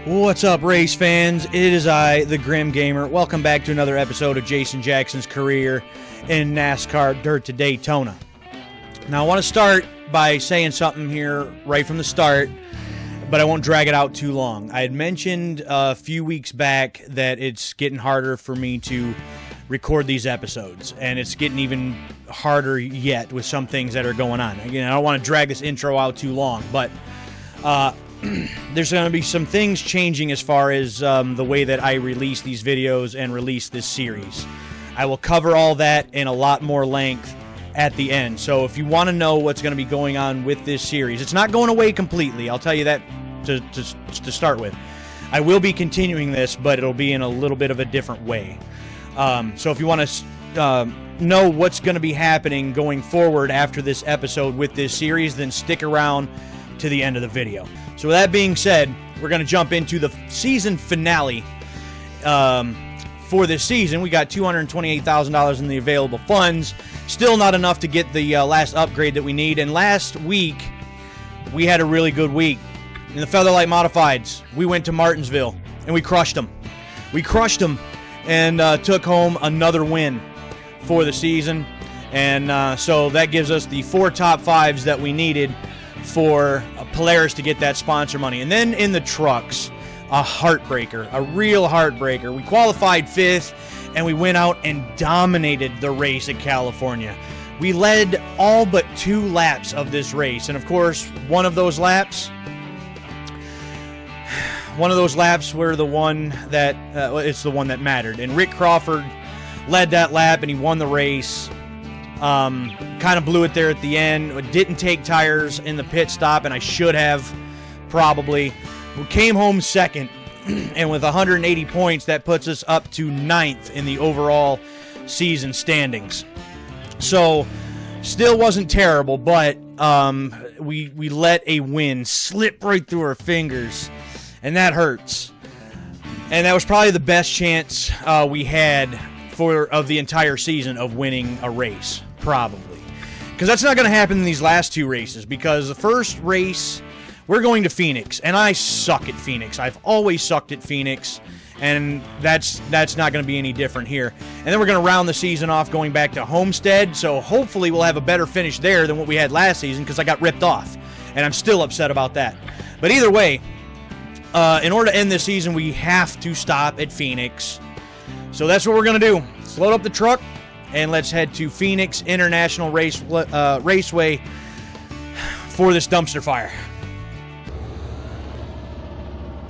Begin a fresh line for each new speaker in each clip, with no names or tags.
What's up, race fans? It is I, the Grim Gamer. Welcome back to another episode of Jason Jackson's career in NASCAR Dirt to Daytona. Now, I want to start by saying something here right from the start, but I won't drag it out too long. I had mentioned a few weeks back that it's getting harder for me to record these episodes, and it's getting even harder yet with some things that are going on. Again, I don't want to drag this intro out too long, but there's going to be some things changing as far as the way that I release these videos and release this series. I will cover all that in a lot more length at the end. So if you want to know what's going to be going on with this series, it's not going away completely. I'll tell you that to start with. I will be continuing this, but it'll be in a little bit of a different way. So if you want to know what's going to be happening going forward after this episode with this series, then stick around to the end of the video. So with that being said, we're going to jump into the season finale for this season. We got $228,000 in the available funds. Still not enough to get the last upgrade that we need. And last week, we had a really good week. In the Featherlight Modifieds, we went to Martinsville, and we crushed them. We crushed them and took home another win for the season. And so that gives us the 4 top 5s that we needed for Polaris to get that sponsor money. And then in the trucks, a heartbreaker, a real heartbreaker. We qualified 5th, and we went out and dominated the race at California. We led all but 2 laps of this race. And of course, one of those laps were the one that, it's the one that mattered. And Rick Crawford led that lap, and he won the race. Kind of blew it there at the end. Didn't take tires in the pit stop, and I should have, probably. We came home second, and with 180 points, that puts us up to 9th in the overall season standings. So, still wasn't terrible, but we let a win slip right through our fingers, and that hurts. And that was probably the best chance we had of the entire season of winning a race. Probably. Because that's not going to happen in these last 2 races, because the first race, we're going to Phoenix, and I suck at Phoenix. I've always sucked at Phoenix, and that's not going to be any different here. And then we're going to round the season off going back to Homestead, so hopefully we'll have a better finish there than what we had last season, because I got ripped off, and I'm still upset about that. But either way, in order to end this season, we have to stop at Phoenix. So that's what we're going to do. Let's load up the truck, and let's head to Phoenix International Raceway for this dumpster fire.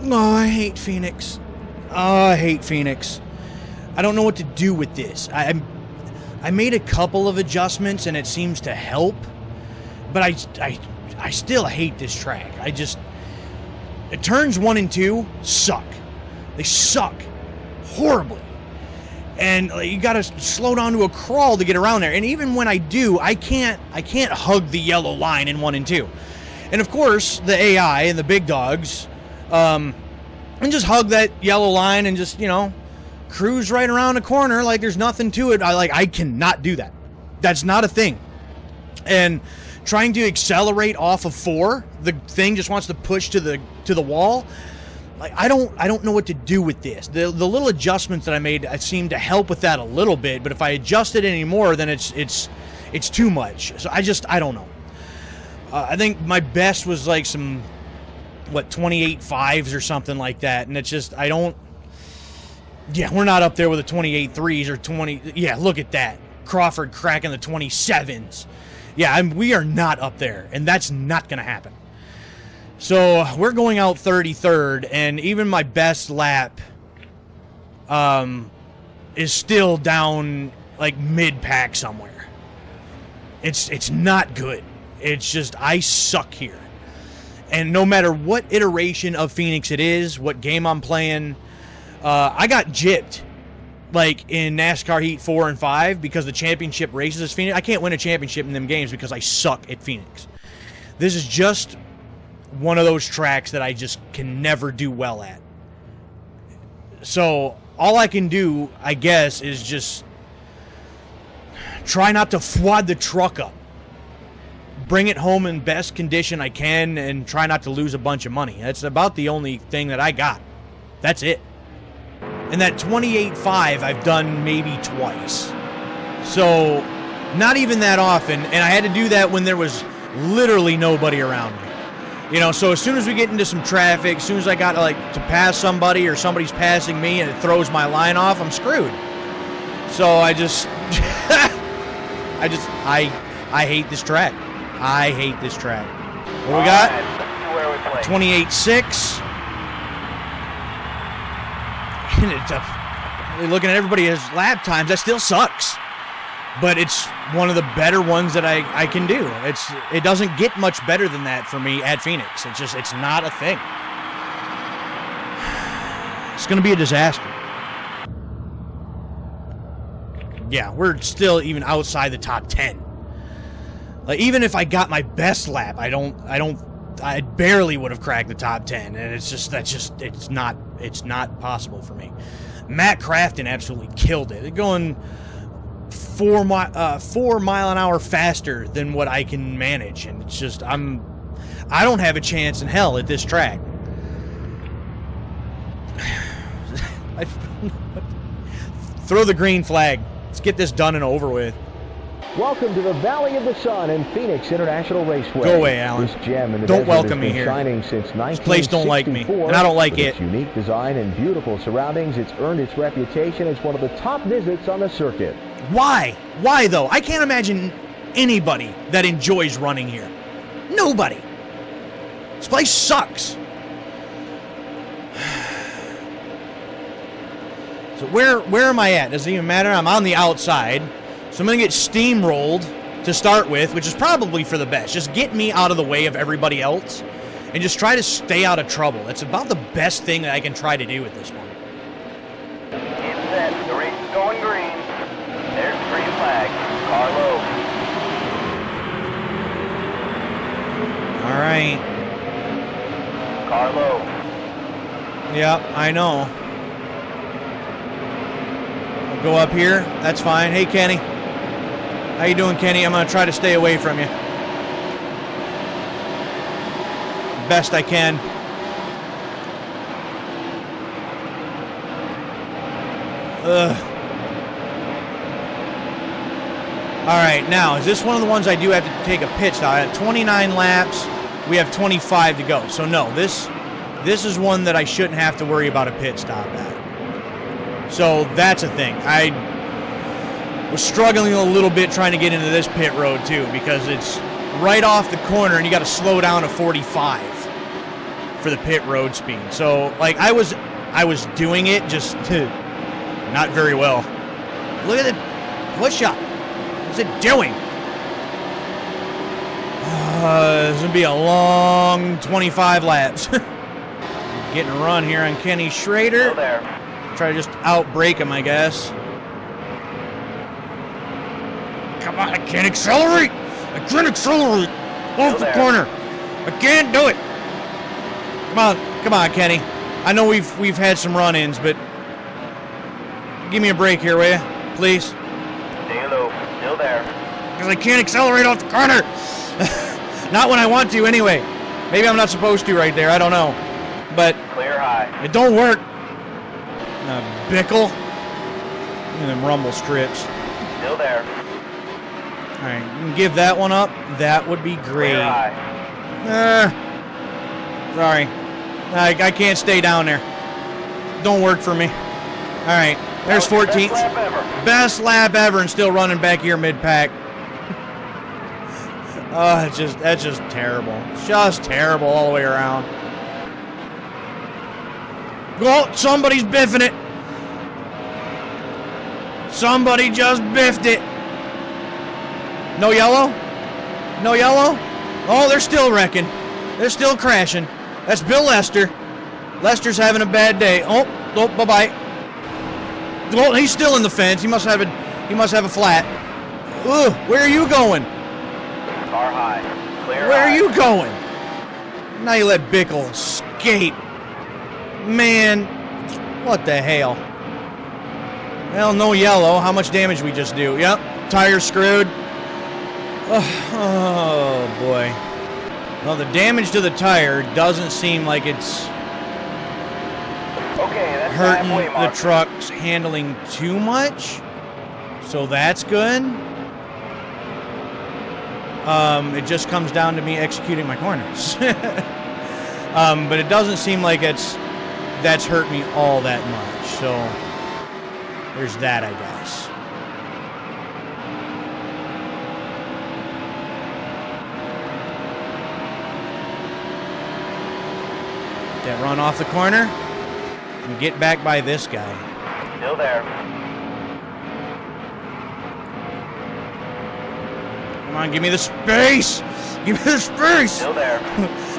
Oh, I hate Phoenix. Oh, I hate Phoenix. I don't know what to do with this. I made a couple of adjustments, and it seems to help, but I still hate this track. Turns 1 and 2 suck. They suck horribly. And you got to slow down to a crawl to get around there. And even when I do, I can't hug the yellow line in 1 and 2. And of course, the AI and the big dogs, and just hug that yellow line and just, cruise right around the corner like there's nothing to it. I cannot do that. That's not a thing. And trying to accelerate off of 4, the thing just wants to push to the wall. I don't know what to do with this. The little adjustments that I made seem to help with that a little bit, but if I adjust it anymore, then it's too much. So I don't know. I think my best was like some 28.5s or something like that, and it's just we're not up there with the 28.3s or 20. Yeah, look at that. Crawford cracking the 27s. Yeah, we are not up there, and that's not going to happen. So we're going out 33rd, and even my best lap is still down like mid-pack somewhere. It's not good. It's just I suck here. And no matter what iteration of Phoenix it is, what game I'm playing, I got gypped like in NASCAR Heat 4 and 5 because the championship races is Phoenix. I can't win a championship in them games because I suck at Phoenix. This is just one of those tracks that I just can never do well at. So all I can do, I guess, is just try not to FWD the truck up. bring it home in best condition I can and try not to lose a bunch of money. That's about the only thing that I got. That's it. And that 28.5 I've done maybe twice. So, not even that often. And I had to do that when there was literally nobody around me. You know, so as soon as we get into some traffic, as soon as I got to pass somebody or somebody's passing me and it throws my line off, I'm screwed. So I just, I hate this track. I hate this track. What we got? 28.6. Looking at everybody's lap times, that still sucks. But it's one of the better ones that I can do. It doesn't get much better than that for me at Phoenix. It's not a thing. It's going to be a disaster. Yeah, we're still even outside the top 10. Like, even if I got my best lap, I barely would have cracked the top 10, and it's not possible for me. Matt Crafton absolutely killed it. They're going 4 mile an hour faster than what I can manage, and it's just I don't have a chance in hell at this track. Throw the green flag. Let's get this done and over with.
Welcome to the Valley of the Sun and Phoenix International Raceway.
Go away, Alan.
This gem in the
don't
desert
welcome
has
me
been
here.
Shining since 1964,
this place don't like me, and I don't like it.
Its unique design and beautiful surroundings, it's earned its reputation as one of the top visits on the circuit.
Why? Why though? I can't imagine anybody that enjoys running here. Nobody. This place sucks. So where am I at? Doesn't even matter. I'm on the outside. So I'm going to get steamrolled to start with, which is probably for the best. Just get me out of the way of everybody else and just try to stay out of trouble. That's about the best thing that I can try to do at this point.
Get set. The race is going green. There's the green flag. Car low.
All right.
Car low.
Yep, I know. I'll go up here. That's fine. Hey, Kenny. How you doing, Kenny? I'm going to try to stay away from you. Best I can. Ugh. All right, now, is this one of the ones I do have to take a pit stop? At 29 laps, we have 25 to go. So, no, this is one that I shouldn't have to worry about a pit stop at. So, that's a thing. I was struggling a little bit trying to get into this pit road, too, because it's right off the corner, and you got to slow down to 45 for the pit road speed. So, like, I was doing it just not very well. Look at the push-up. What's it doing? This is going to be a long 25 laps. Getting a run here on Kenny Schrader.
Still there.
Try to just outbrake him, I guess. Come on, I can't accelerate. I can't accelerate. Off the corner. I can't do it. Come on, Kenny. I know we've had some run-ins, but give me a break here, will you? Please.
Stay low. Still there.
Because I can't accelerate off the corner. Not when I want to, anyway. Maybe I'm not supposed to right there. I don't know. But
Clear high.
it don't work. Bickle. Look at them rumble strips.
Still there.
All right, you can give that one up. That would be great.
Clear high.
Sorry. I can't stay down there. Don't work for me. All right, there's 14th.
Best lap ever.
Best lap ever, and still running back here mid-pack. Oh, that's just terrible. It's just terrible all the way around. Oh, somebody's biffing it. Somebody just biffed it. No yellow? No yellow? Oh, they're still wrecking. They're still crashing. That's Bill Lester. Lester's having a bad day. Oh, bye-bye. Oh, he's still in the fence. He must have a flat. Ugh, where are you going?
Car high. Clear
Where
high.
are you going? Now you let Bickle escape. Man, what the hell? Well, no yellow. How much damage we just do? Yep, tire screwed. Oh, boy. Well, the damage to the tire doesn't seem like it's hurting the truck's handling too much. So that's good. It just comes down to me executing my corners. But it doesn't seem like that's hurt me all that much. So there's that, I guess. That run off the corner and get back by this guy.
Still there.
Come on, give me the space. Give me the space.
Still there.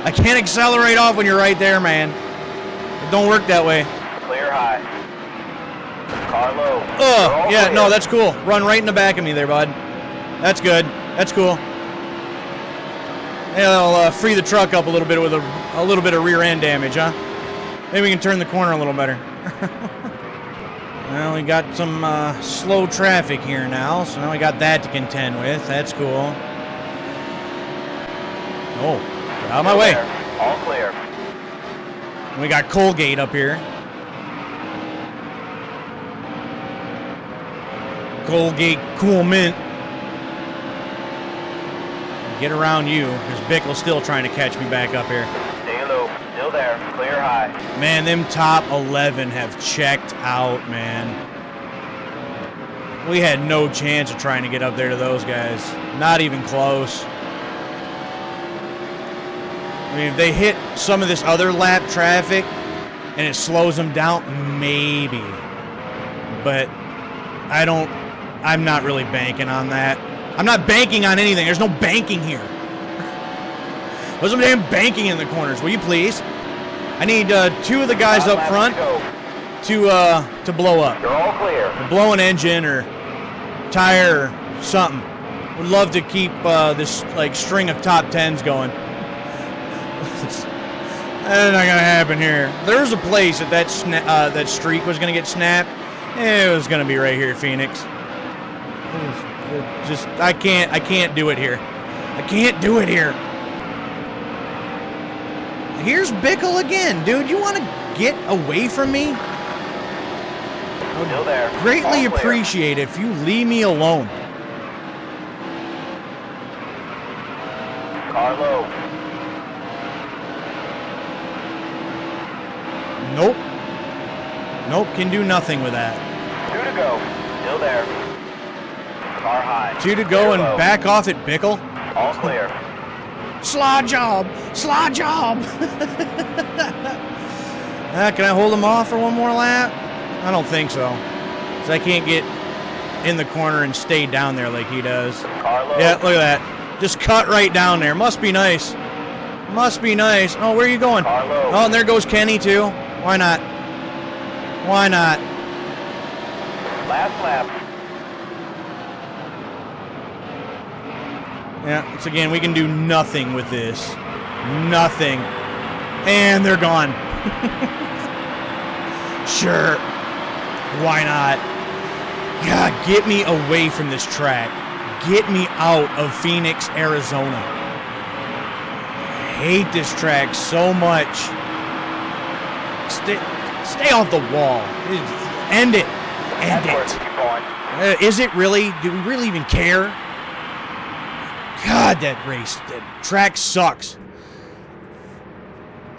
I can't accelerate off when you're right there, man. It don't work that way.
Clear high. Car low.
Oh, yeah, no, that's cool. Run right in the back of me there, bud. That's good. That's cool. Yeah, I'll free the truck up a little bit with a little bit of rear end damage, huh? Maybe we can turn the corner a little better. Well, we got some slow traffic here now, so now we got that to contend with. That's cool. Oh, get out of my way.
All clear.
And we got Colgate up here. Colgate Cool Mint. Get around you, because Bickle's still trying to catch me back up here.
Stay low. Still there. Clear high.
Man, them top 11 have checked out, man. We had no chance of trying to get up there to those guys. Not even close. I mean, if they hit some of this other lap traffic and it slows them down, maybe. But I'm not really banking on that. I'm not banking on anything. There's no banking here. There's some damn banking in the corners. Will you please? I need two of the guys up front to blow up.
You're all clear.
To blow an engine or tire or something. Would love to keep this like string of top 10s going. That's not gonna happen here. There's a place that streak was gonna get snapped. It was gonna be right here, Phoenix. Just I can't do it here. I can't do it here. Here's Bickle again, dude. You want to get away from me? I would
Still there.
greatly appreciate it if you leave me alone.
Car low.
Nope. Nope, can do nothing with that.
2 to go. Still there. Car high.
2 to go and back off it, Bickle.
All clear.
Slaw job! Slaw job! Can I hold him off for one more lap? I don't think so. Because I can't get in the corner and stay down there like he does.
Car low.
Yeah, look at that. Just cut right down there. Must be nice. Must be nice. Oh, where are you going?
Car low.
Oh, and there goes Kenny, too. Why not? Why not?
Last lap.
Yeah, once again, we can do nothing with this. Nothing. And they're gone. Sure. Why not? God, get me away from this track. Get me out of Phoenix, Arizona. I hate this track so much. Stay off the wall. End it. End it. Is it really? Do we really even care? God, that track sucks.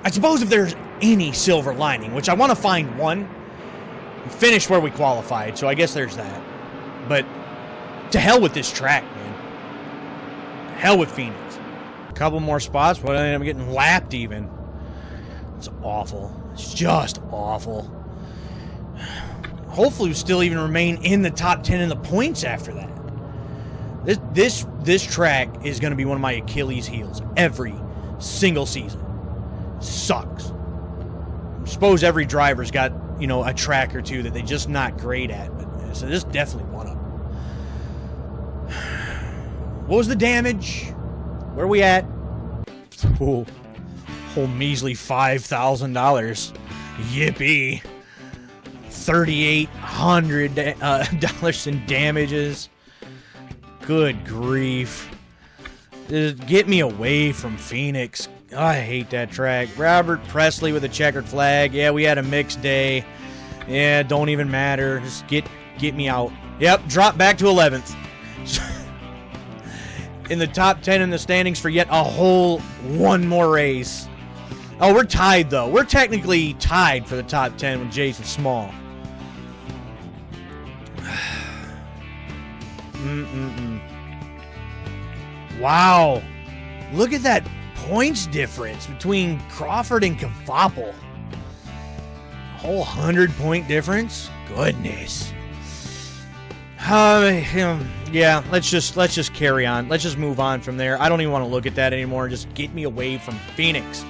I suppose if there's any silver lining, which I want to find one, finish where we qualified, so I guess there's that. But to hell with this track, man. To hell with Phoenix. A couple more spots, but I end up getting lapped even. It's awful. It's just awful. Hopefully we'll still even remain in the top 10 in the points after that. This track is going to be one of my Achilles heels every single season. It sucks. I suppose every driver's got, a track or two that they're just not great at. But so this is definitely one of them. What was the damage? Where are we at? Oh, whole measly $5,000. Yippee. $3,800 in damages. Good grief. Get me away from Phoenix. Oh, I hate that track. Robert Presley with a checkered flag. Yeah, we had a mixed day. Yeah, don't even matter. Just get me out. Yep, drop back to 11th. In the top 10 in the standings for yet a whole one more race. Oh, we're tied, though. We're technically tied for the top 10 with Jason Small. Wow. Look at that points difference between Crawford and Kvapil. A whole 100-point difference? Goodness. Yeah, let's just carry on. Let's just move on from there. I don't even want to look at that anymore. Just get me away from Phoenix.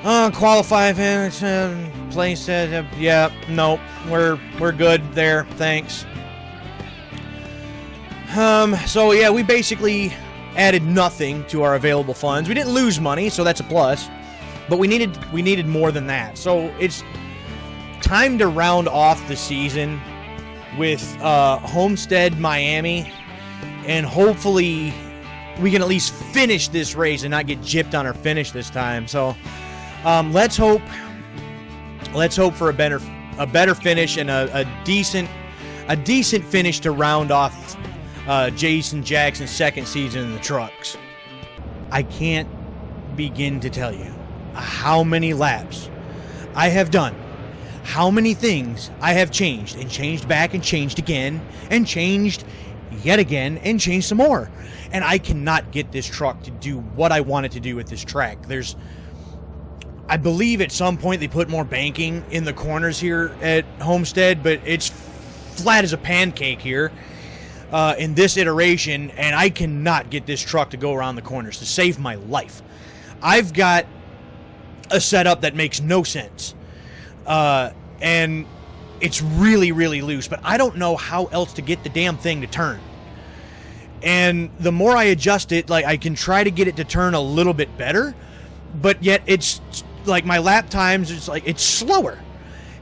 Qualify place. Yeah, nope. We're good there. Thanks. So yeah, we basically added nothing to our available funds. We didn't lose money, so that's a plus. But we needed more than that. So it's time to round off the season with Homestead-Miami, and hopefully we can at least finish this race and not get gypped on our finish this time. So let's hope for a better finish and a decent finish to round off Jason Jackson's second season in the trucks. I can't begin to tell you how many laps I have done, how many things I have changed and changed back and changed again and changed yet again and changed some more. And I cannot get this truck to do what I want it to do with this track. I believe at some point they put more banking in the corners here at Homestead, but it's flat as a pancake here in this iteration, and I cannot get this truck to go around the corners to save my life. I've got a setup that makes no sense, and it's really, really loose, but I don't know how else to get the damn thing to turn. And the more I adjust it, like, I can try to get it to turn a little bit better, but yet it's like my lap times, it's slower.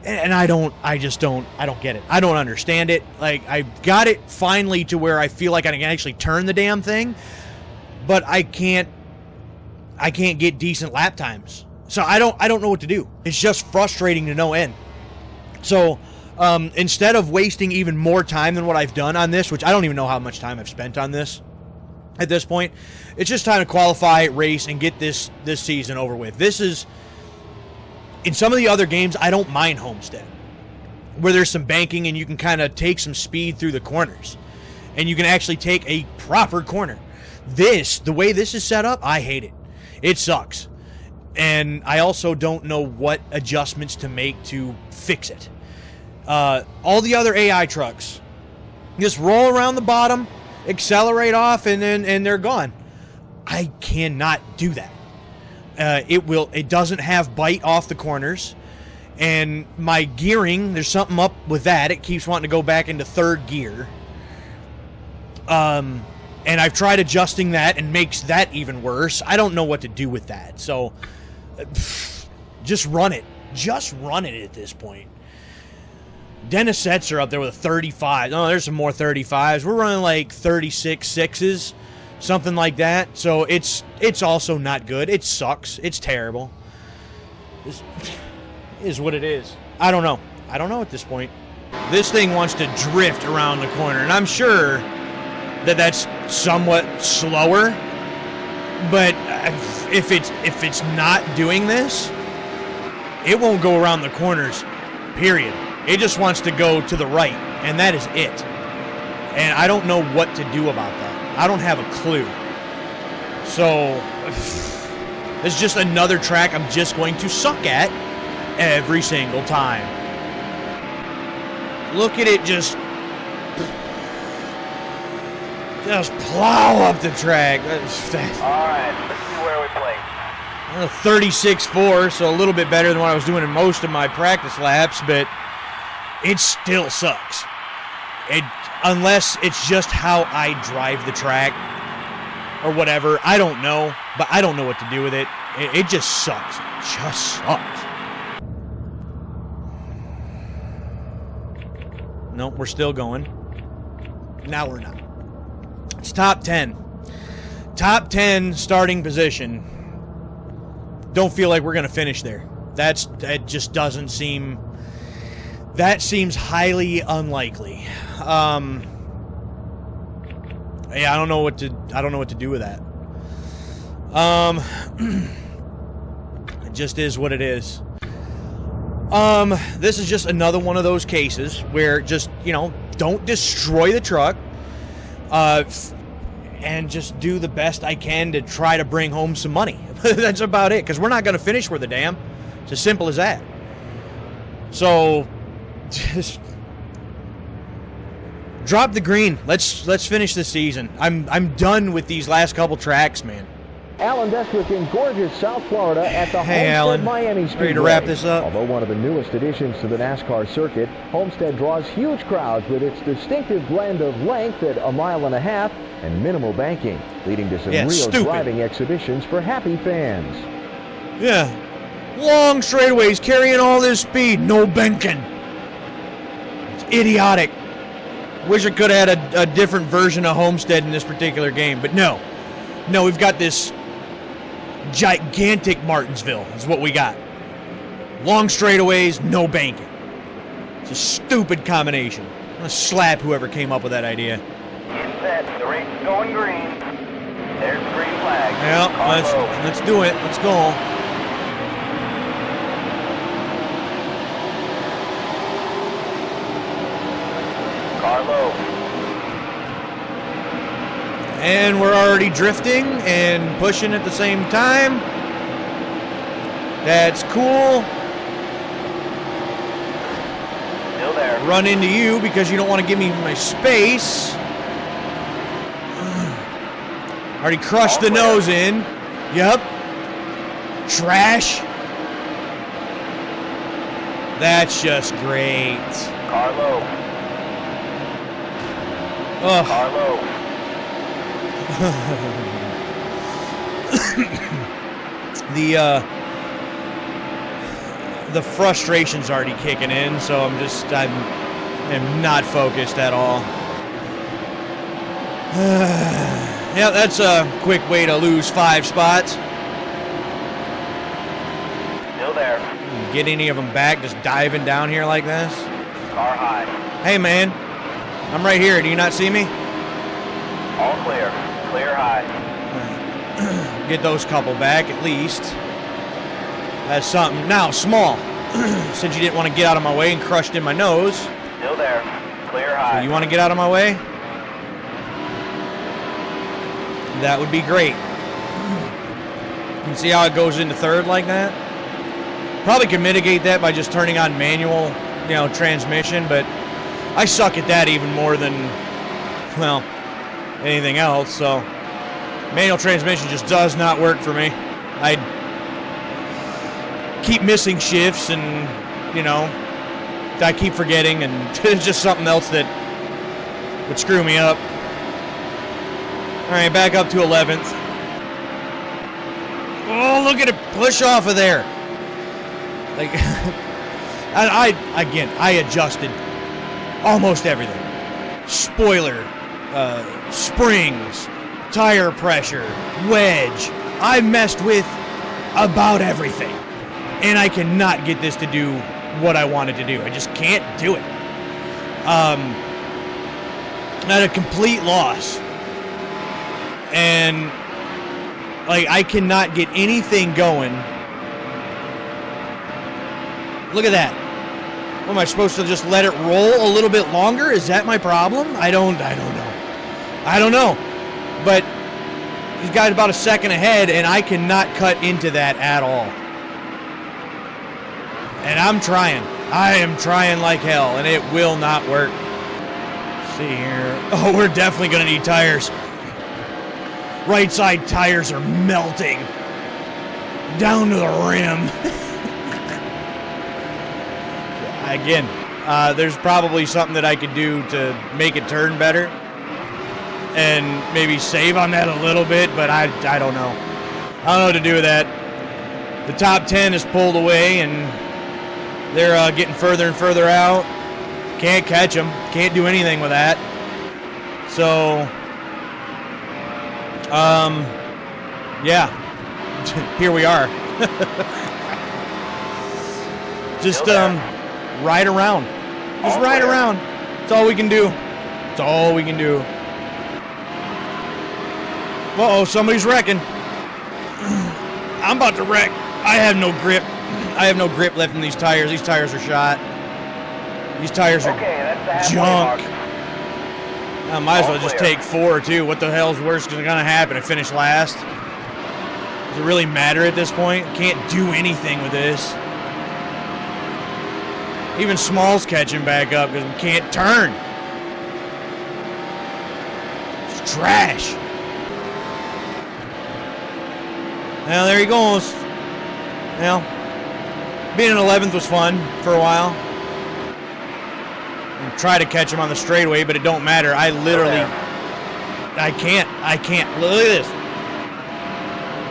And I don't get it. I don't understand it. Like, I got it finally to where I feel like I can actually turn the damn thing, but I can't get decent lap times. So I don't know what to do. It's just frustrating to no end. So instead of wasting even more time than what I've done on this, which I don't even know how much time I've spent on this at this point, it's just time to qualify, race, and get this season over with. This is, in some of the other games, I don't mind Homestead, where there's some banking and you can kind of take some speed through the corners, and you can actually take a proper corner. The way this is set up, I hate it. It sucks. And I also don't know what adjustments to make to fix it. All the other AI trucks just roll around the bottom, accelerate off, and they're gone. I cannot do that. It doesn't have bite off the corners, and my gearing, there's something up with that. It keeps wanting to go back into third gear. And I've tried adjusting that and makes that even worse. I don't know what to do with that. So just run it. Just run it at this point. Dennis Setzer up there with a 35. Oh, there's some more 35s. We're running like 36 6s. Something like that. So it's also not good. It sucks. It's terrible. This is what it is. I don't know. I don't know at this point. This thing wants to drift around the corner, and I'm sure that that's somewhat slower. But if it's not doing this, it won't go around the corners, period. It just wants to go to the right, and that is it. And I don't know what to do about that. I don't have a clue. So, it's just another track I'm just going to suck at every single time. Look at it just plow up the track.
All right, let's see where we place.
36.4, so a little bit better than what I was doing in most of my practice laps, but it still sucks. Unless it's just how I drive the track or whatever. I don't know, but I don't know what to do with it. It just sucks. It just sucks. Nope, we're still going. Now we're not. It's top 10. top 10 starting position. Don't feel like we're going to finish there. That just doesn't seem. That seems highly unlikely. Yeah, I don't know what to do with that. It just is what it is. This is just another one of those cases where just, don't destroy the truck. And just do the best I can to try to bring home some money. That's about it, because we're not going to finish with a dam. It's as simple as that. So, just drop the green. Let's finish the season. I'm done with these last couple tracks, man.
Alan Destwick in gorgeous South Florida at the Homestead-Miami Speedway.
Ready to wrap this up?
Although one of the newest additions to the NASCAR circuit, Homestead draws huge crowds with its distinctive blend of length at 1.5 miles and minimal banking, leading to some real driving exhibitions for happy fans.
Yeah. Long straightaways carrying all this speed, no banking. It's idiotic. Wish I could have had a different version of Homestead in this particular game, but no. No, we've got this gigantic Martinsville is what we got. Long straightaways, no banking. It's a stupid combination. I'm going to slap whoever came up with that idea.
Get set. The race is going green. There's the green flag.
Yeah, let's do it. Let's go.
Carlo.
And we're already drifting and pushing at the same time. That's cool.
Still there.
Run into you because you don't want to give me my space. Already crushed the nose in. Yep. Trash. That's just great.
Carlo.
Ugh.
Carlo.
The frustration's already kicking in, so I'm not focused at all. Yeah, that's a quick way to lose 5 spots.
Still there.
Get any of them back just diving down here like this?
Car high.
Hey, man. I'm right here. Do you not see me?
All clear. Clear high.
Get those couple back at least. That's something. Now, small. Since you didn't want to get out of my way and crushed in my nose.
Still there. Clear high.
So you want to get out of my way? That would be great. You can see how it goes into third like that? Probably can mitigate that by just turning on manual, transmission, but I suck at that even more than, well, anything else, so manual transmission just does not work for me. I keep missing shifts and, I keep forgetting, and it's just something else that would screw me up. All right, back up to 11th. Oh, look at it push off of there. Like, I adjusted almost everything. Spoiler, springs, tire pressure, wedge. I messed with about everything. And I cannot get this to do what I wanted to do. I just can't do it. At a complete loss. And, I cannot get anything going. Look at that. What, am I supposed to just let it roll a little bit longer? Is that my problem? I don't know. But he's got about a second ahead, and I cannot cut into that at all. And I'm trying. I am trying like hell, and it will not work. Let's see here. Oh, we're definitely going to need tires. Right side tires are melting. Down to the rim. Again, there's probably something that I could do to make it turn better and maybe save on that a little bit, but I don't know. I don't know what to do with that. The top 10 is pulled away, and they're getting further and further out. Can't catch them. Can't do anything with that. So Yeah. Here we are. Just ride around. Just ride around. That's all we can do. That's all we can do. Uh-oh, somebody's wrecking. I'm about to wreck. I have no grip. I have no grip left in these tires. These tires are shot. These tires are junk. I might as well just take 4, too. What the hell's worse is going to happen? I finish last? Does it really matter at this point? Can't do anything with this. Even Small's catching back up because we can't turn. It's trash. Well, there he goes. Well, being in 11th was fun for a while. And try to catch him on the straightaway, but it don't matter. I literally, I can't. Look at this.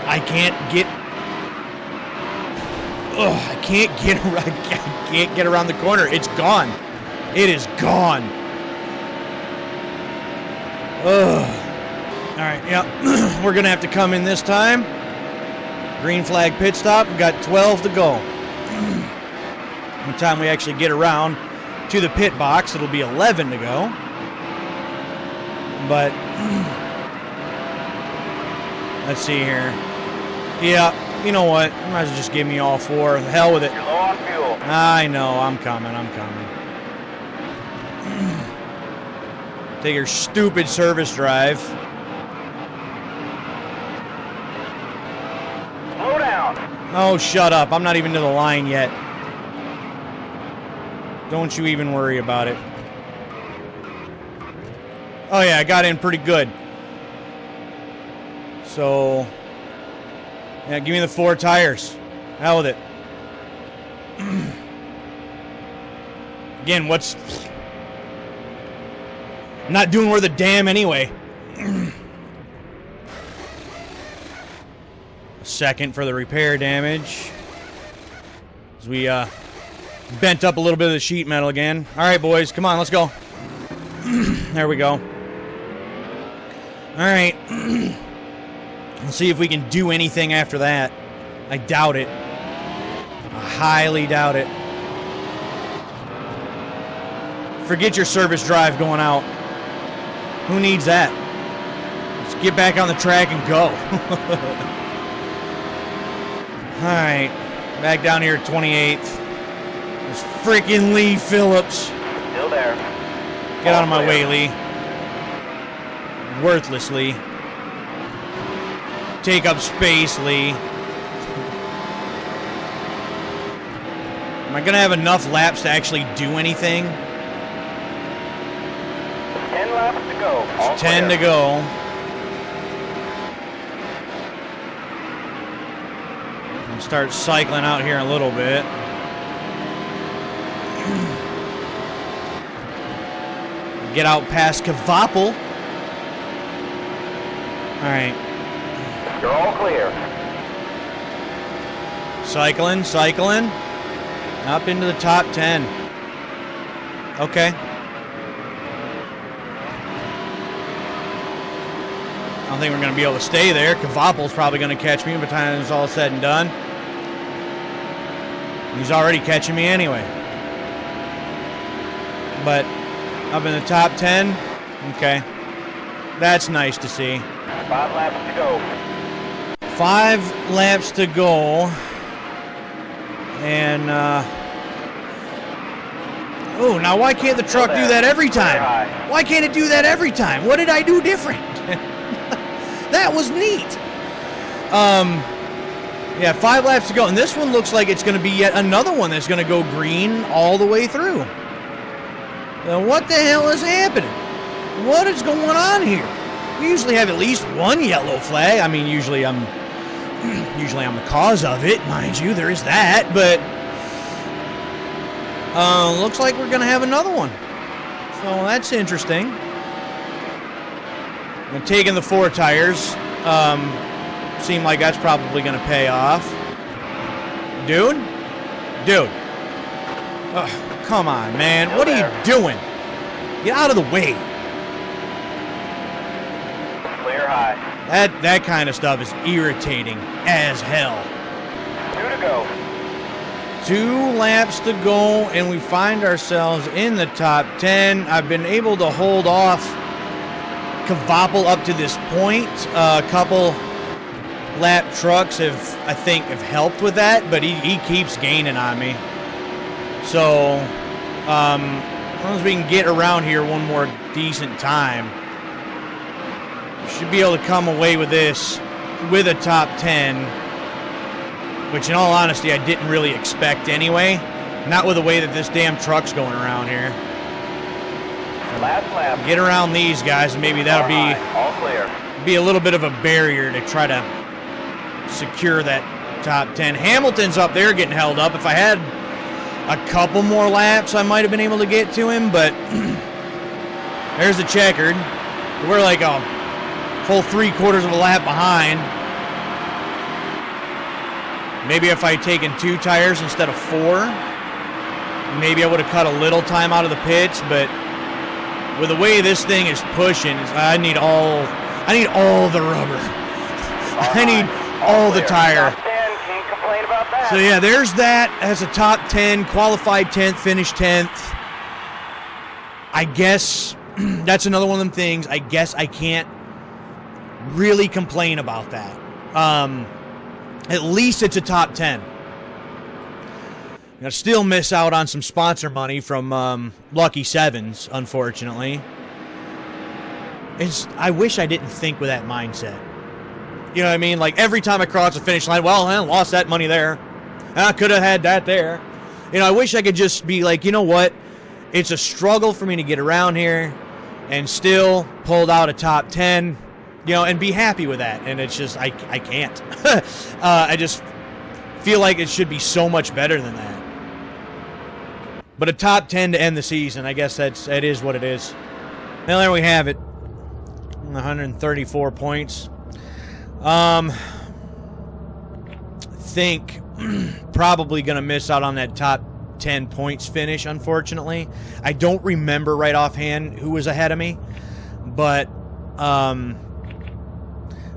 I can't get. I can't get around the corner. It's gone. It is gone. All right, yeah. We're gonna have to come in this time. Green flag pit stop. We've got 12 to go. By the time we actually get around to the pit box, it'll be 11 to go. But let's see here. Yeah, you know what? You might as well just give me all 4. The hell with it.
You're low on fuel.
I know. I'm coming. Take your stupid service drive.
Slow down.
Oh, shut up. I'm not even to the line yet. Don't you even worry about it. Oh, yeah, I got in pretty good. So, yeah, give me the 4 tires. Hell with it. Again, what's... I'm not doing worth a damn anyway. A second for the repair damage. As we bent up a little bit of the sheet metal again. All right, boys, come on, let's go. There we go. All right. Let's see if we can do anything after that. I doubt it. I highly doubt it. Forget your service drive going out. Who needs that? Let's get back on the track and go. All right. Back down here at 28th. This freaking Lee Phillips.
Still there.
Get out of my way, Lee. Worthless, Lee. Take up space, Lee. Am I going to have enough laps to actually do anything?
10 laps to go.
It's 10 to go. I'll start cycling out here in a little bit. Get out past Kvapil. All right.
You're all clear.
Cycling. Up into the top 10. Okay. I don't think we're going to be able to stay there. Kvapil's probably going to catch me by the time it's all said and done. He's already catching me anyway. But up in the top 10, okay. That's nice to see.
5 laps to go.
5 laps to go. And, oh, now why can't the truck do that every time? Why can't it do that every time? What did I do different? That was neat. Yeah, 5 laps to go. And this one looks like it's going to be yet another one that's going to go green all the way through. Now, what the hell is happening? What is going on here? We usually have at least one yellow flag. I mean, usually I'm the cause of it, mind you. There is that, but looks like we're going to have another one. So that's interesting. I'm taking the 4 tires. Seem like that's probably going to pay off. Dude. Ugh, come on, man. What are you doing? Get out of the way.
Clear high.
That kind of stuff is irritating as hell.
2 to go.
2 laps to go, and we find ourselves in the top 10. I've been able to hold off Kvapil up to this point. A couple lap trucks have helped with that, but he keeps gaining on me. So, as long as we can get around here one more decent time, should be able to come away with this with a top 10, which in all honesty I didn't really expect anyway. Not with the way that this damn truck's going around here.
Last lap.
Get around these guys, and maybe that'll
all clear.
be a little bit of a barrier to try to secure that top 10. Hamilton's up there getting held up. If I had a couple more laps, I might have been able to get to him, but there's the checkered. We're like a whole 3/4 of a lap behind. Maybe if I had taken 2 tires instead of 4, maybe I would have cut a little time out of the pits, but with the way this thing is pushing, I need all the rubber. I need all the tire.
Top 10, can't complain about that.
So yeah, there's that as a top 10, qualified 10th, finished 10th. I guess that's another one of them things. I guess I can't really complain about that. At least it's a top 10. I'm going to still miss out on some sponsor money from Lucky Sevens, unfortunately. I wish I didn't think with that mindset. You know what I mean? Like, every time I cross the finish line, well, I lost that money there. I could have had that there. You know, I wish I could just be like, you know what? It's a struggle for me to get around here and still pulled out a top 10, you know, and be happy with that. And it's just, I can't. I just feel like it should be so much better than that. But a top 10 to end the season, I guess that is what it is. Well, there we have it. 134 points. Think probably going to miss out on that top 10 points finish, unfortunately. I don't remember right offhand who was ahead of me, but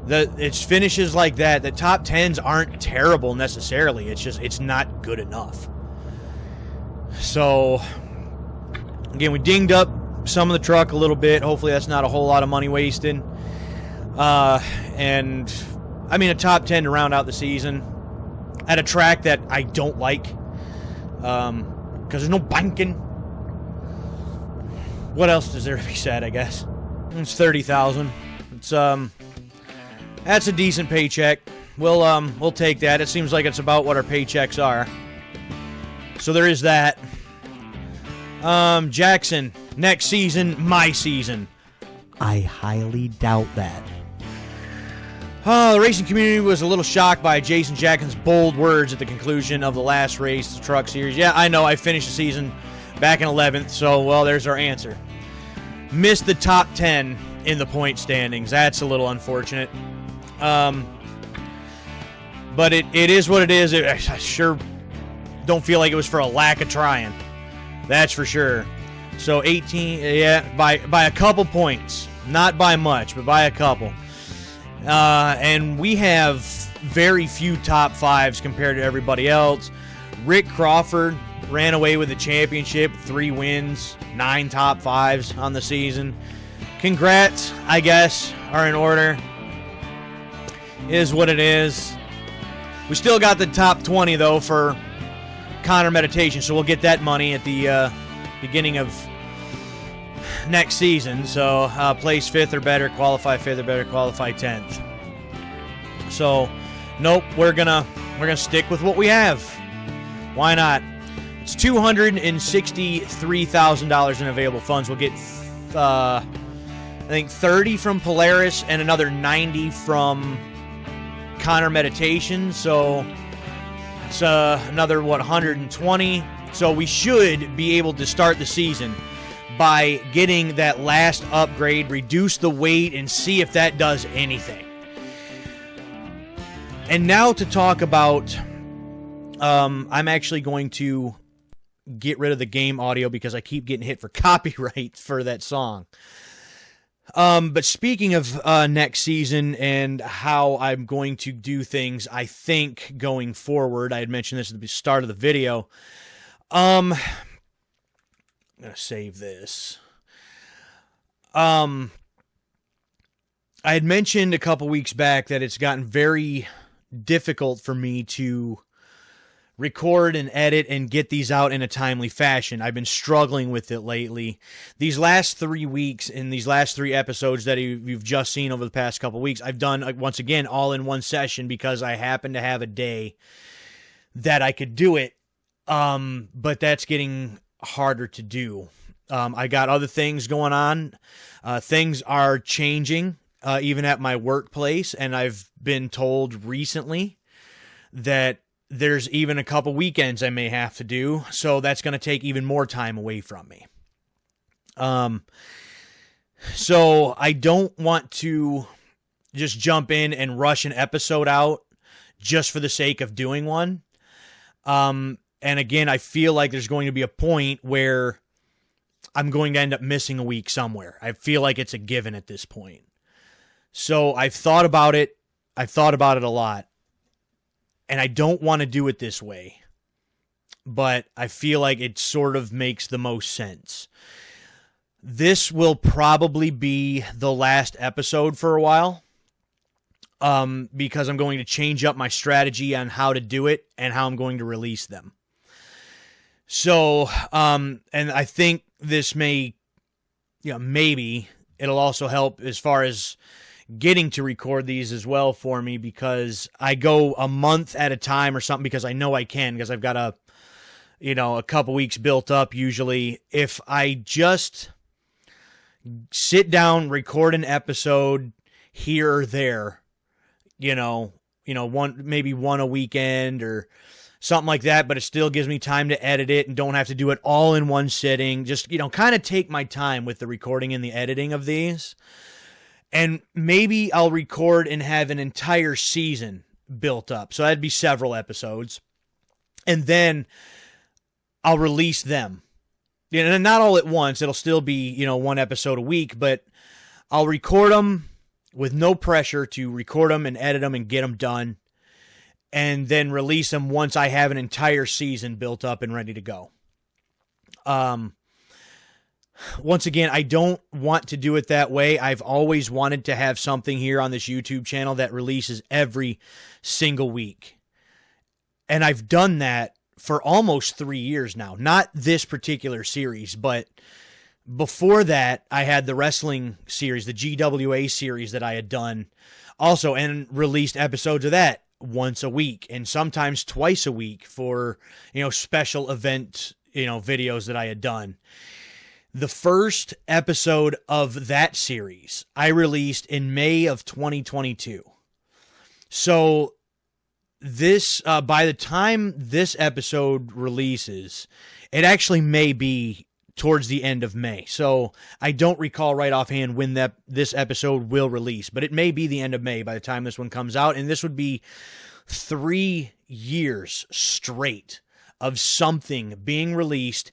it's finishes like that. The top 10s aren't terrible necessarily. It's just, it's not good enough. So, again, we dinged up some of the truck a little bit. Hopefully that's not a whole lot of money wasted. And, I mean, a top 10 to round out the season at a track that I don't like. Because there's no banking. What else does there to be said, I guess? It's $30,000. It's, that's a decent paycheck. We'll take that. It seems like it's about what our paychecks are. So there is that. Jackson, next season, my season. I highly doubt that. The racing community was a little shocked by Jason Jackson's bold words at the conclusion of the last race, the Truck Series. Yeah, I know, I finished the season back in 11th, so, well, there's our answer. Missed the top 10 in the point standings. That's a little unfortunate. But it is what it is. I sure don't feel like it was for a lack of trying. That's for sure. So 18, yeah, by a couple points. Not by much, but by a couple. And we have very few top 5s compared to everybody else. Rick Crawford ran away with the championship, 3 wins, 9 top 5s on the season. Congrats, I guess, are in order. Is what it is. We still got the top 20, though, for Connor Meditation, so we'll get that money at the beginning of next season. So place 5th or better, qualify 5th or better, qualify 10th. So nope, we're gonna stick with what we have. Why not? It's $263,000 in available funds. We'll get I think 30 from Polaris and another 90 from Connor Meditation. So it's another 120. So we should be able to start the season by getting that last upgrade, reduce the weight, and see if that does anything. And now to talk about, I'm actually going to get rid of the game audio because I keep getting hit for copyright for that song. But speaking of next season and how I'm going to do things, I think going forward, I had mentioned this at the start of the video. I'm going to save this. I had mentioned a couple weeks back that it's gotten very difficult for me to record and edit and get these out in a timely fashion. I've been struggling with it lately. These last 3 weeks and these last 3 episodes that you've just seen over the past couple weeks, I've done, once again, all in one session because I happen to have a day that I could do it. But that's getting harder to do. I got other things going on. Things are changing, even at my workplace, and I've been told recently that there's even a couple weekends I may have to do, so that's going to take even more time away from me. So I don't want to just jump in and rush an episode out just for the sake of doing one. And again, I feel like there's going to be a point where I'm going to end up missing a week somewhere. I feel like it's a given at this point. So I've thought about it. I've thought about it a lot. And I don't want to do it this way. But I feel like it sort of makes the most sense. This will probably be the last episode for a while. Because I'm going to change up my strategy on how to do it and how I'm going to release them. So, and I think this may, maybe it'll also help as far as getting to record these as well for me, because I go a month at a time or something because I know I can, because I've got a couple weeks built up usually. If I just sit down, record an episode here or there, maybe one a weekend or something like that, but it still gives me time to edit it and don't have to do it all in one sitting. Just, kind of take my time with the recording and the editing of these. And maybe I'll record and have an entire season built up. So that'd be several episodes. And then I'll release them. And not all at once. It'll still be, one episode a week, but I'll record them with no pressure to record them and edit them and get them done. And then release them once I have an entire season built up and ready to go. Once again, I don't want to do it that way. I've always wanted to have something here on this YouTube channel that releases every single week. And I've done that for almost 3 years now. Not this particular series, but before that, I had the wrestling series, the GWA series that I had done also, and released episodes of that once a week and sometimes twice a week for, special event, videos that I had done. The first episode of that series I released in May of 2022. So this, by the time this episode releases, it actually may be towards the end of May. So I don't recall right offhand when this episode will release, but it may be the end of May by the time this one comes out. And this would be 3 years straight of something being released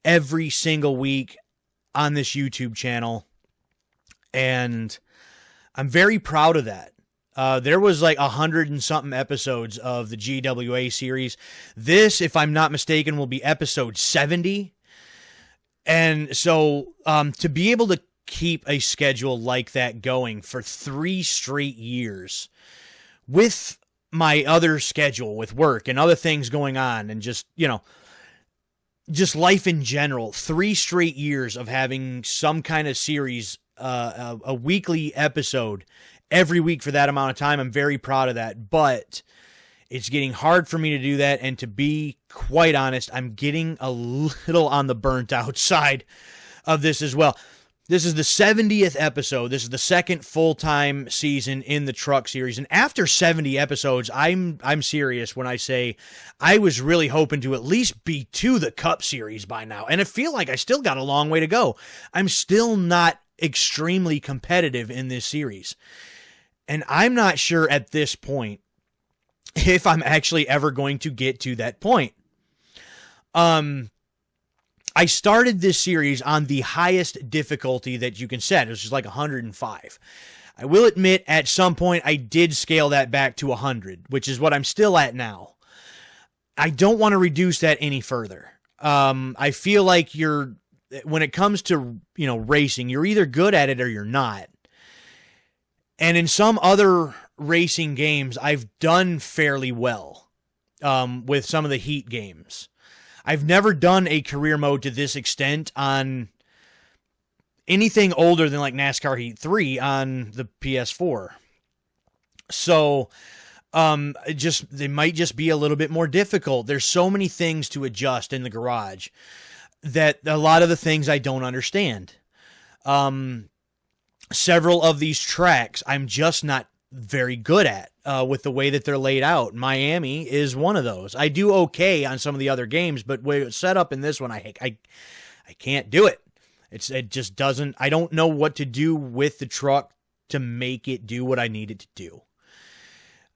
every single week on this YouTube channel. And I'm very proud of that. There was like 100 and something episodes of the GWA series. This, if I'm not mistaken, will be episode 70. And so to be able to keep a schedule like that going for 3 straight years with my other schedule with work and other things going on and just, just life in general, 3 straight years of having some kind of series, a weekly episode every week for that amount of time. I'm very proud of that, but it's getting hard for me to do that. And to be quite honest, I'm getting a little on the burnt out side of this as well. This is the 70th episode. This is the second full-time season in the truck series. And after 70 episodes, I'm serious when I say I was really hoping to at least be to the Cup series by now. And I feel like I still got a long way to go. I'm still not extremely competitive in this series. And I'm not sure at this point if I'm actually ever going to get to that point. I started this series on the highest difficulty that you can set. It was just like 105. I will admit at some point I did scale that back to 100, which is what I'm still at now. I don't want to reduce that any further. I feel like when it comes to, racing, you're either good at it or you're not. And in some other racing games, I've done fairly well with some of the Heat games. I've never done a career mode to this extent on anything older than like NASCAR Heat 3 on the PS4. So they might just be a little bit more difficult. There's so many things to adjust in the garage that a lot of the things I don't understand. Several of these tracks I'm just not very good at with the way that they're laid out. Miami is one of those. I do okay on some of the other games, but way it's set up in this one, I can't do it. It just doesn't. I don't know what to do with the truck to make it do what I need it to do,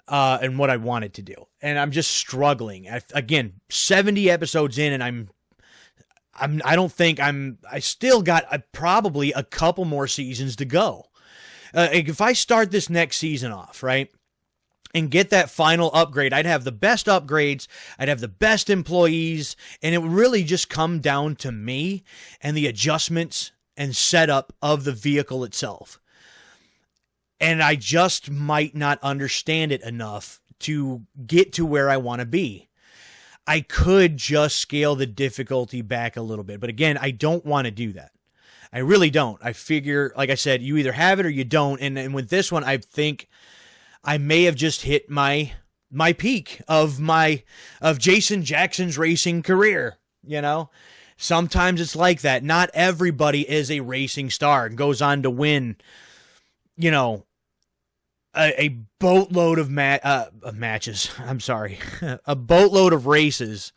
and what I want it to do. And I'm just struggling. Again, 70 episodes in, and I still got probably a couple more seasons to go. If I start this next season off, right, and get that final upgrade, I'd have the best upgrades, I'd have the best employees, and it would really just come down to me and the adjustments and setup of the vehicle itself. And I just might not understand it enough to get to where I want to be. I could just scale the difficulty back a little bit, but again, I don't want to do that. I really don't. I figure, like I said, you either have it or you don't. And with this one, I think I may have just hit my peak of Jason Jackson's racing career. Sometimes it's like that. Not everybody is a racing star and goes on to win, a boatload of matches. I'm sorry, a boatload of races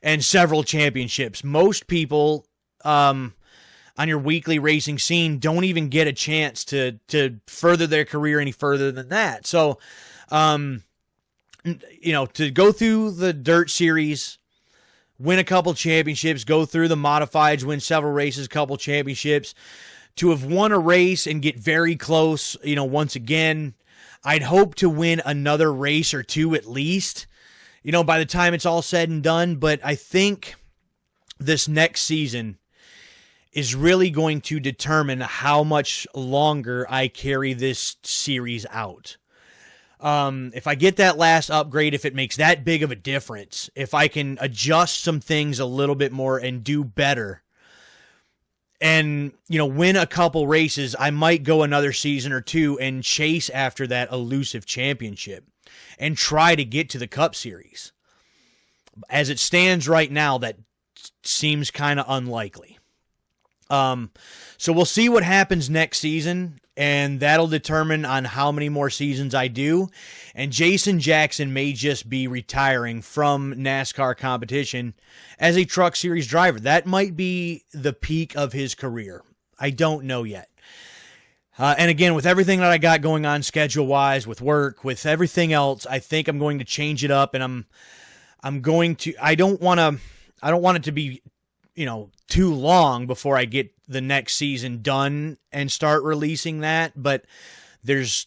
and several championships. Most people, on your weekly racing scene don't even get a chance to further their career any further than that. So, to go through the dirt series, win a couple championships, go through the modifieds, win several races, couple championships, to have won a race and get very close, once again, I'd hope to win another race or two at least, by the time it's all said and done. But I think this next season is really going to determine how much longer I carry this series out. If I get that last upgrade, if it makes that big of a difference, if I can adjust some things a little bit more and do better, and, win a couple races, I might go another season or two and chase after that elusive championship and try to get to the Cup Series. As it stands right now, that seems kind of unlikely. So we'll see what happens next season, and that'll determine on how many more seasons I do. And Jason Jackson may just be retiring from NASCAR competition as a Truck Series driver. That might be the peak of his career. I don't know yet. And again, with everything that I got going on schedule-wise, with work, with everything else, I think I'm going to change it up, and I'm going to. I don't want it to be, too long before I get the next season done and start releasing that, but there's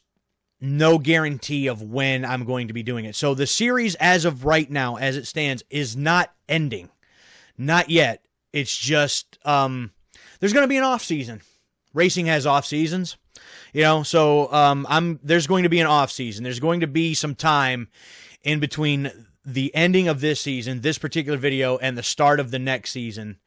no guarantee of when I'm going to be doing it. So the series, as of right now, as it stands, is not ending. Not yet. It's just, there's going to be an off season. Racing has off seasons, so there's going to be an off season. There's going to be some time in between the ending of this season, this particular video, and the start of the next season.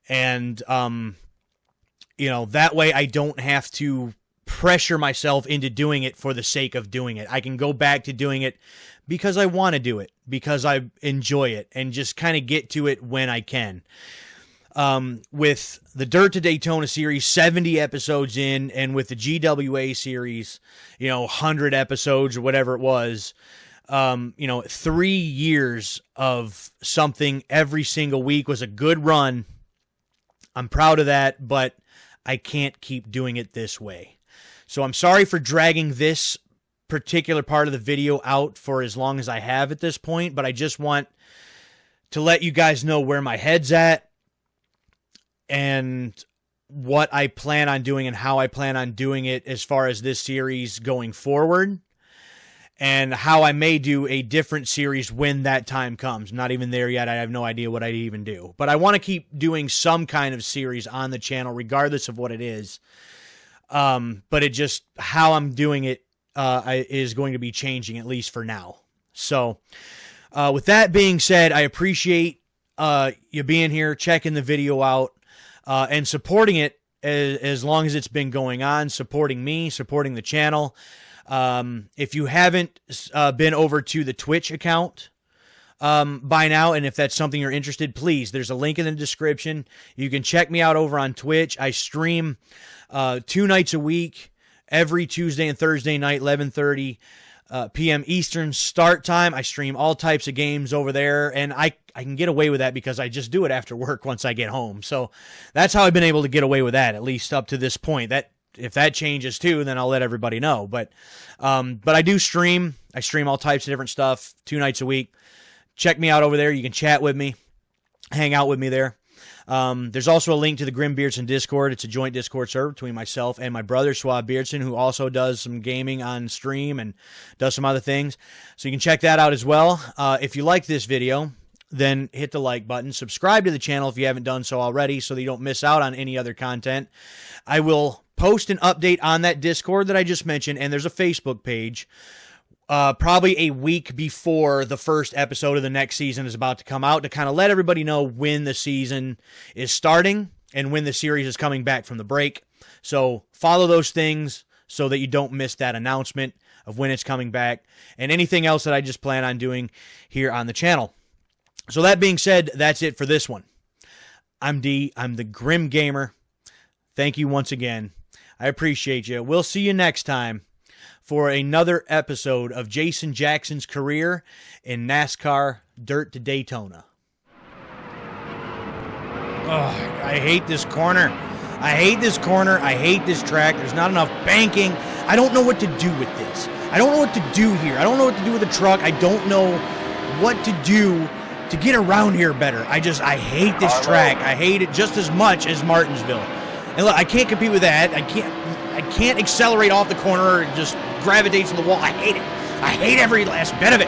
And, that way I don't have to pressure myself into doing it for the sake of doing it. I can go back to doing it because I want to do it, because I enjoy it, and just kind of get to it when I can. With the Dirt to Daytona series, 70 episodes in, and with the GWA series, 100 episodes or whatever it was, 3 years of something every single week was a good run. I'm proud of that, but I can't keep doing it this way. So I'm sorry for dragging this particular part of the video out for as long as I have at this point, but I just want to let you guys know where my head's at. and what I plan on doing and how I plan on doing it as far as this series going forward, and how I may do a different series when that time comes. I'm not even there yet. I have no idea what I'd even do. But I want to keep doing some kind of series on the channel, regardless of what it is. But it just, how I'm doing it is going to be changing, at least for now. So with that being said, I appreciate you being here, checking the video out, and supporting it as long as it's been going on, supporting me, supporting the channel. If you haven't been over to the Twitch account by now, and if that's something you're interested, please, there's a link in the description. You can check me out over on Twitch. I stream 2 nights a week, every Tuesday and Thursday night, 11:30 p.m. Eastern start time. I stream all types of games over there, and I can get away with that because I just do it after work once I get home. So that's how I've been able to get away with that, at least up to this point. That if that changes too, then I'll let everybody know. But I do stream. I stream all types of different stuff 2 nights a week. Check me out over there. You can chat with me, hang out with me there. There's also a link to the Grim Beardson Discord. It's a joint Discord server between myself and my brother, Swab Beardson, who also does some gaming on stream and does some other things. So you can check that out as well. If you like this video, then hit the like button. Subscribe to the channel if you haven't done so already so that you don't miss out on any other content. I will post an update on that Discord that I just mentioned, and there's a Facebook page probably a week before the first episode of the next season is about to come out, to kind of let everybody know when the season is starting and when the series is coming back from the break. So follow those things so that you don't miss that announcement of when it's coming back and anything else that I just plan on doing here on the channel. So that being said, that's it for this one. I'm D. I'm the Grim Gamer. Thank you once again. I appreciate you. We'll see you next time for another episode of Jason Jackson's career in NASCAR Dirt to Daytona. Oh, I hate this corner. I hate this corner. I hate this track. There's not enough banking. I don't know what to do with this. I don't know what to do here. I don't know what to do with the truck. I don't know what to do to get around here better. I hate this track. I hate it just as much as Martinsville. And look, I can't compete with that. I can't accelerate off the corner and just gravitate to the wall. I hate it. I hate every last bit of it.